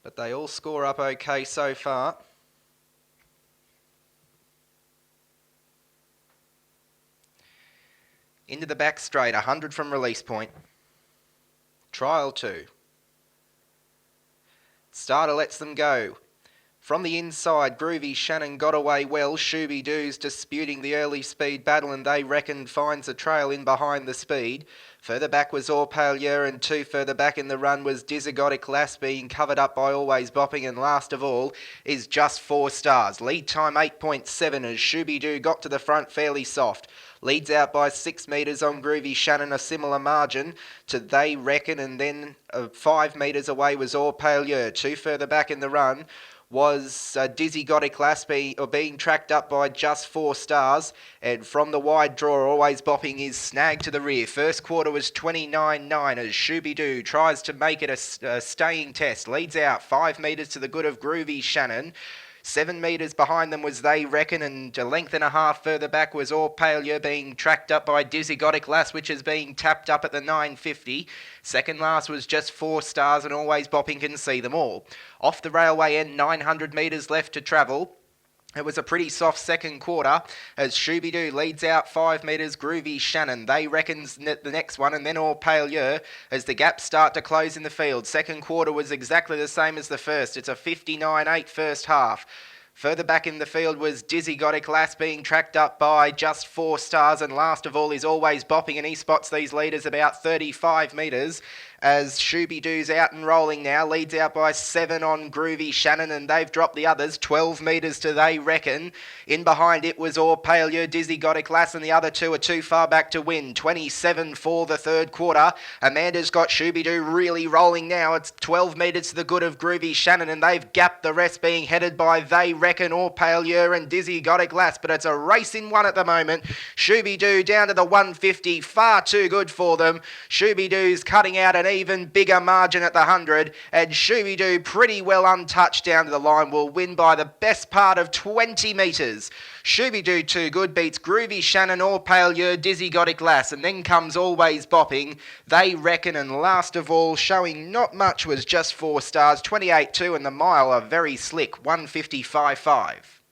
but they all score up okay so far. Into the back straight, 100 from release point. Trial 2. Starter lets them go. From the inside, Groovy Shannon got away well. Shooby Doo's disputing the early speed battle, and they reckon finds a trail in behind the speed. Further back was Orpalier, and 2 further back in the run was Dizygotic Lass, being covered up by Always Bopping, and last of all is Just 4 Stars. Lead time 8.7 as Shooby Doo got to the front fairly soft. Leads out by 6 metres on Groovy Shannon, a similar margin to They Reckon, and then 5 metres away was Orpalier. 2 further back in the run was Dizygotic Lass being tracked up by Just 4 Stars, and from the wide draw, Always Bopping is snagged to the rear. First quarter was 29.9 as Shooby Doo tries to make it a staying test. Leads out 5 metres to the good of Groovy Shannon. 7 metres behind them was They Reckon, and a length and a half further back was Orpalier being tracked up by Dizygotic Lass, which is being tapped up at the 9.50. Second last was Just 4 Stars, and Always Bopping can see them all. Off the railway end, 900 metres left to travel. It was a pretty soft second quarter as Shooby Doo leads out 5 metres, Groovy Shannon. They reckons the next one, and then Orpalier as the gaps start to close in the field. Second quarter was exactly the same as the first. It's a 59.8 first half. Further back in the field was Dizygotic Lass being tracked up by Just 4 Stars, and last of all is Always Bopping, and he spots these leaders about 35 metres as Shooby Doo's out and rolling now. Leads out by 7 on Groovy Shannon, and they've dropped the others 12 metres to They Reckon. In behind it was Orpalier, Dizygotic Lass, and the other two are too far back to win. 27 for the third quarter. Amanda's got Shooby Doo really rolling now. It's 12 metres to the good of Groovy Shannon, and they've gapped the rest, being headed by They Reckon, Orpalier and Dizygotic Lass, but it's a race in one at the moment. Shooby Doo down to the 150, far too good for them. Shooby Doo's cutting out an even bigger margin at the 100, and Shooby Doo, pretty well untouched down to the line, will win by the best part of 20 metres. Shooby Doo too good beats Groovy Shannon, Orpalier, Dizygotic Lass, and then comes Always Bopping, They Reckon, and last of all, showing not much, was Just 4 Stars, 28.2, and the mile are very slick, 155.5.